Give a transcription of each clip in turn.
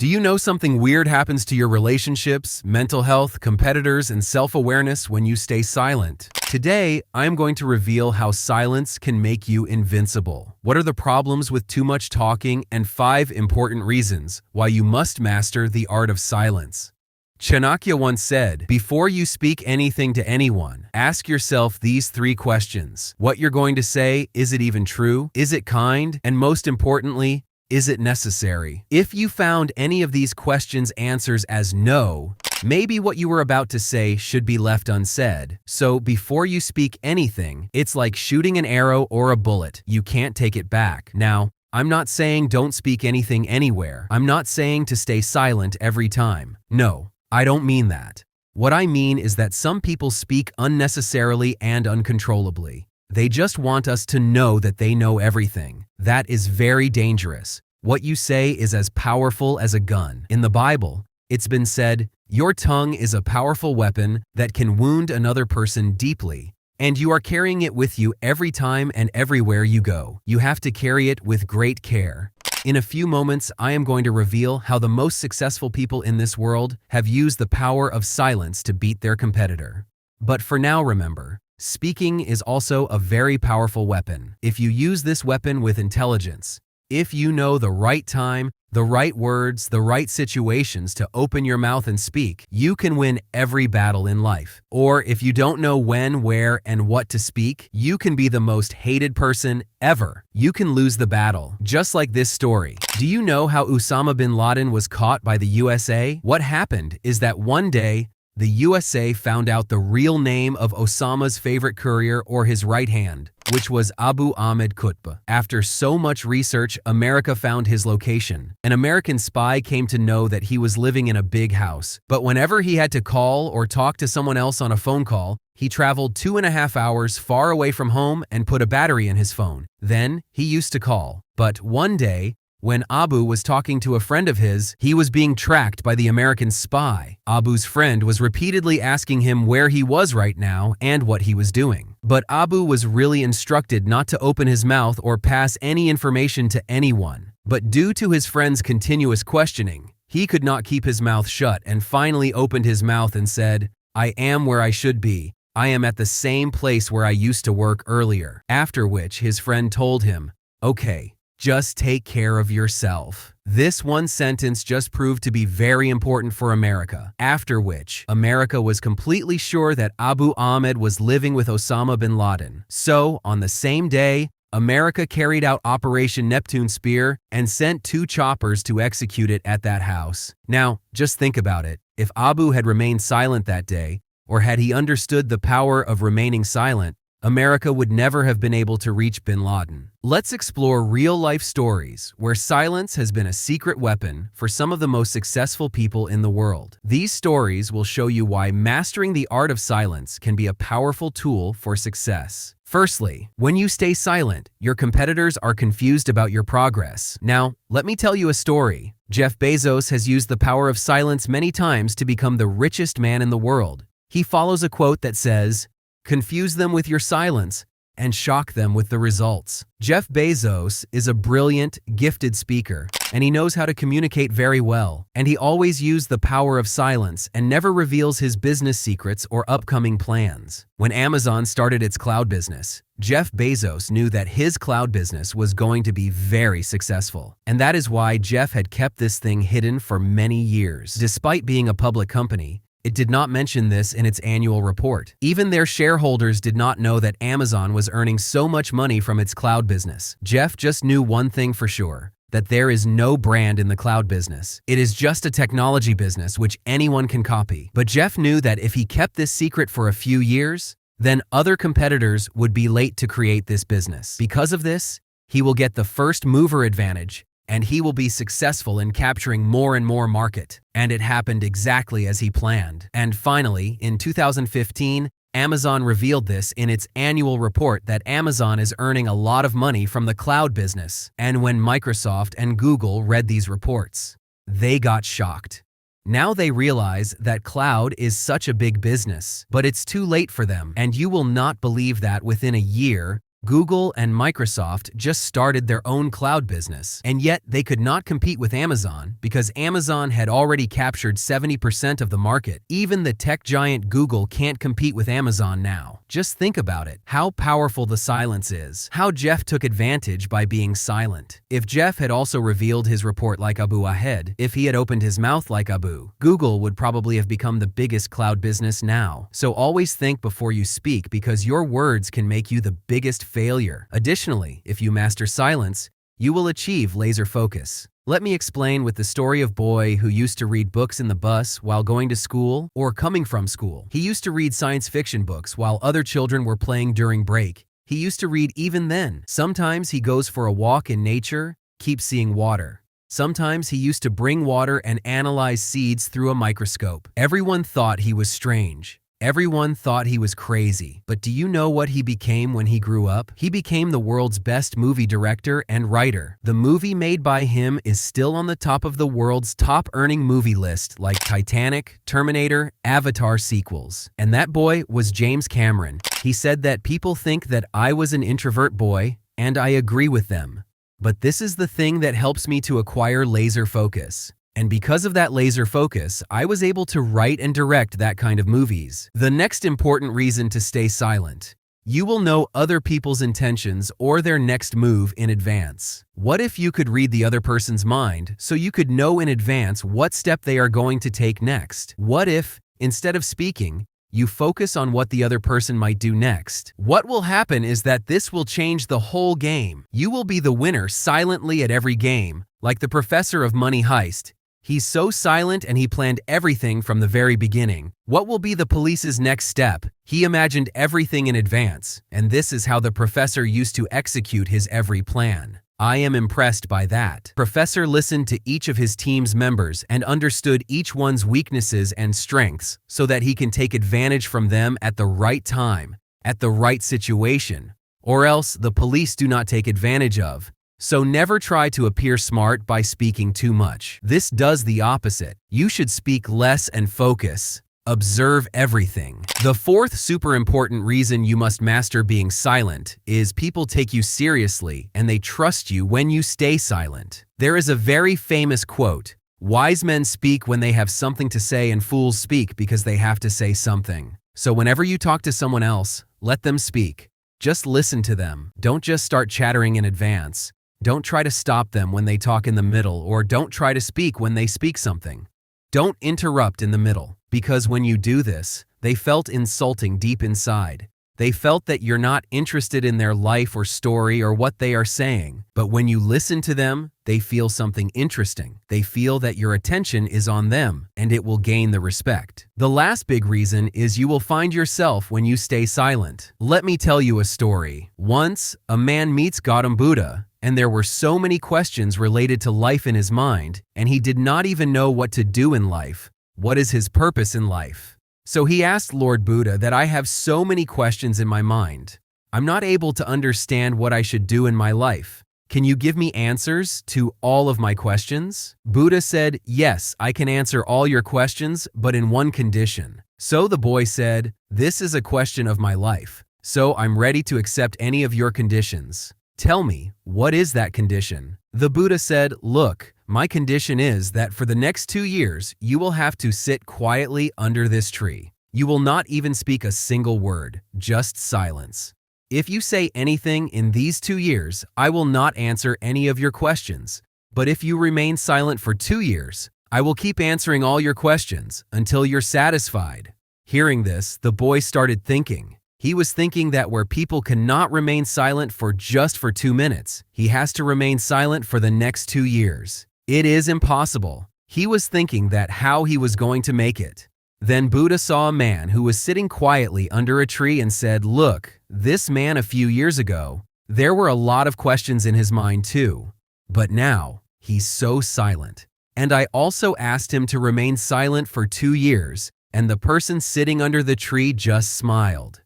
Do you know something weird happens to your relationships, mental health, competitors, and self-awareness when you stay silent? Today, I'm going to reveal how silence can make you invincible. What are the problems with too much talking, and 5 important reasons why you must master the art of silence. Chanakya once said, before you speak anything to anyone, ask yourself these 3 questions. What you're going to say, is it even true? Is it kind? And most importantly, is it necessary? If you found any of these questions answers as no, maybe what you were about to say should be left unsaid. So before you speak anything, it's like shooting an arrow or a bullet. You can't take it back. Now, I'm not saying don't speak anything anywhere. I'm not saying to stay silent every time. No, I don't mean that. What I mean is that some people speak unnecessarily and uncontrollably. They just want us to know that they know everything. That is very dangerous. What you say is as powerful as a gun. In the Bible, it's been said, your tongue is a powerful weapon that can wound another person deeply, and you are carrying it with you every time and everywhere you go. You have to carry it with great care. In a few moments, I am going to reveal how the most successful people in this world have used the power of silence to beat their competitor. But for now, remember, speaking is also a very powerful weapon. If you use this weapon with intelligence, if you know the right time, the right words, the right situations to open your mouth and speak, you can win every battle in life. Or if you don't know when, where, and what to speak, you can be the most hated person ever. You can lose the battle, just like this story. Do you know how Osama bin Laden was caught by the USA? What happened is that one day, the USA found out the real name of Osama's favorite courier or his right hand, which was Abu Ahmed Qutb. After so much research, America found his location. An American spy came to know that he was living in a big house, but whenever he had to call or talk to someone else on a phone call, he traveled 2.5 hours far away from home and put a battery in his phone. Then, he used to call. But one day, when Abu was talking to a friend of his, he was being tracked by the American spy. Abu's friend was repeatedly asking him where he was right now and what he was doing. But Abu was really instructed not to open his mouth or pass any information to anyone. But due to his friend's continuous questioning, he could not keep his mouth shut and finally opened his mouth and said, I am where I should be. I am at the same place where I used to work earlier. After which his friend told him, okay, just take care of yourself. This one sentence just proved to be very important for America, after which America was completely sure that Abu Ahmed was living with Osama bin Laden. So, on the same day, America carried out Operation Neptune Spear and sent 2 choppers to execute it at that house. Now, just think about it. If Abu had remained silent that day, or had he understood the power of remaining silent, America would never have been able to reach bin Laden. Let's explore real-life stories where silence has been a secret weapon for some of the most successful people in the world. These stories will show you why mastering the art of silence can be a powerful tool for success. Firstly, when you stay silent, your competitors are confused about your progress. Now, let me tell you a story. Jeff Bezos has used the power of silence many times to become the richest man in the world. He follows a quote that says, confuse them with your silence and shock them with the results. Jeff Bezos is a brilliant, gifted speaker, and he knows how to communicate very well. And he always used the power of silence and never reveals his business secrets or upcoming plans. When Amazon started its cloud business, Jeff Bezos knew that his cloud business was going to be very successful. And that is why Jeff had kept this thing hidden for many years. Despite being a public company, it did not mention this in its annual report. Even their shareholders did not know that Amazon was earning so much money from its cloud business. Jeff just knew one thing for sure, that there is no brand in the cloud business. It is just a technology business which anyone can copy. But Jeff knew that if he kept this secret for a few years, then other competitors would be late to create this business. Because of this, he will get the first mover advantage, and he will be successful in capturing more and more market. And it happened exactly as he planned. And finally, in 2015, Amazon revealed this in its annual report that Amazon is earning a lot of money from the cloud business. And when Microsoft and Google read these reports, they got shocked. Now they realize that cloud is such a big business, but it's too late for them. And you will not believe that within a year, Google and Microsoft just started their own cloud business, and yet they could not compete with Amazon because Amazon had already captured 70% of the market. Even the tech giant Google can't compete with Amazon now. Just think about it, how powerful the silence is, how Jeff took advantage by being silent. If Jeff had also revealed his report like Abu Ahead, if he had opened his mouth like Abu, Google would probably have become the biggest cloud business now. So always think before you speak because your words can make you the biggest failure. Additionally, if you master silence, you will achieve laser focus. Let me explain with the story of boy who used to read books in the bus while going to school or coming from school. He used to read science fiction books while other children were playing during break. He used to read even then. Sometimes he goes for a walk in nature, keeps seeing water. Sometimes he used to bring water and analyze seeds through a microscope. Everyone thought he was strange. Everyone thought he was crazy, but do you know what he became when he grew up? He became the world's best movie director and writer. The movie made by him is still on the top of the world's top-earning movie list like Titanic, Terminator, Avatar sequels. And that boy was James Cameron. He said that people think that I was an introvert boy, and I agree with them. But this is the thing that helps me to acquire laser focus. And because of that laser focus, I was able to write and direct that kind of movies. The next important reason to stay silent. You will know other people's intentions or their next move in advance. What if you could read the other person's mind so you could know in advance what step they are going to take next? What if, instead of speaking, you focus on what the other person might do next? What will happen is that this will change the whole game. You will be the winner silently at every game, like the professor of Money Heist. He's so silent and he planned everything from the very beginning. What will be the police's next step? He imagined everything in advance, and this is how the professor used to execute his every plan. I am impressed by that. Professor listened to each of his team's members and understood each one's weaknesses and strengths so that he can take advantage from them at the right time, at the right situation, or else the police do not take advantage of. So never try to appear smart by speaking too much. This does the opposite. You should speak less and focus. Observe everything. The fourth super important reason you must master being silent is people take you seriously and they trust you when you stay silent. There is a very famous quote, "Wise men speak when they have something to say and fools speak because they have to say something." So whenever you talk to someone else, let them speak. Just listen to them. Don't just start chattering in advance. Don't try to stop them when they talk in the middle, or don't try to speak when they speak something. Don't interrupt in the middle, because when you do this, they felt insulting deep inside. They felt that you're not interested in their life or story or what they are saying. But when you listen to them, they feel something interesting. They feel that your attention is on them, and it will gain the respect. The last big reason is you will find yourself when you stay silent. Let me tell you a story. Once, a man meets Gautam Buddha, and there were so many questions related to life in his mind, and he did not even know what to do in life. What is his purpose in life? So he asked Lord Buddha that I have so many questions in my mind. I'm not able to understand what I should do in my life. Can you give me answers to all of my questions? Buddha said, yes, I can answer all your questions, but in one condition. So the boy said, this is a question of my life, so I'm ready to accept any of your conditions. Tell me, what is that condition? The Buddha said, look, my condition is that for the next 2 years, you will have to sit quietly under this tree. You will not even speak a single word, just silence. If you say anything in these 2 years, I will not answer any of your questions. But if you remain silent for 2 years, I will keep answering all your questions until you're satisfied. Hearing this, the boy started thinking. He was thinking that where people cannot remain silent for just 2 minutes, he has to remain silent for the next 2 years. It is impossible. He was thinking that how he was going to make it. Then Buddha saw a man who was sitting quietly under a tree and said, look, this man a few years ago, there were a lot of questions in his mind too. But now, he's so silent. And I also asked him to remain silent for 2 years, and the person sitting under the tree just smiled.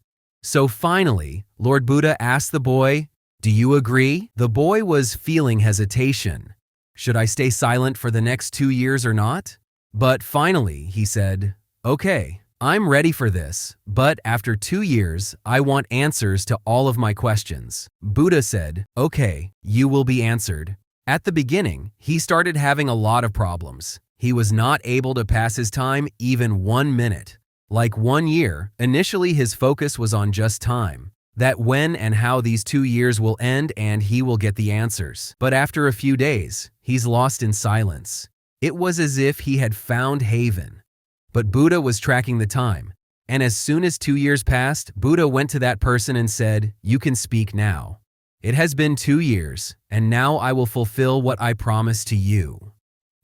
So finally, Lord Buddha asked the boy, do you agree? The boy was feeling hesitation. Should I stay silent for the next 2 years or not? But finally, he said, okay, I'm ready for this, but after 2 years, I want answers to all of my questions. Buddha said, okay, you will be answered. At the beginning, he started having a lot of problems. He was not able to pass his time even 1 minute. Like 1 year, initially his focus was on just time. That when and how these 2 years will end and he will get the answers. But after a few days, he's lost in silence. It was as if he had found haven. But Buddha was tracking the time. And as soon as 2 years passed, Buddha went to that person and said, you can speak now. It has been 2 years, and now I will fulfill what I promised to you.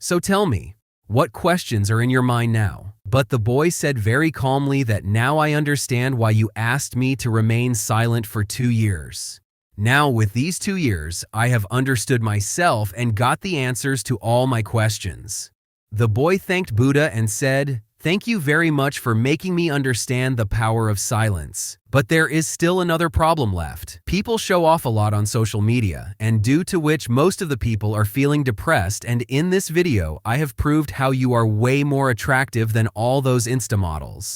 So tell me, what questions are in your mind now? But the boy said very calmly that now I understand why you asked me to remain silent for 2 years. Now with these 2 years, I have understood myself and got the answers to all my questions. The boy thanked Buddha and said, thank you very much for making me understand the power of silence. But there is still another problem left. People show off a lot on social media, and due to which most of the people are feeling depressed, and in this video, I have proved how you are way more attractive than all those Insta models.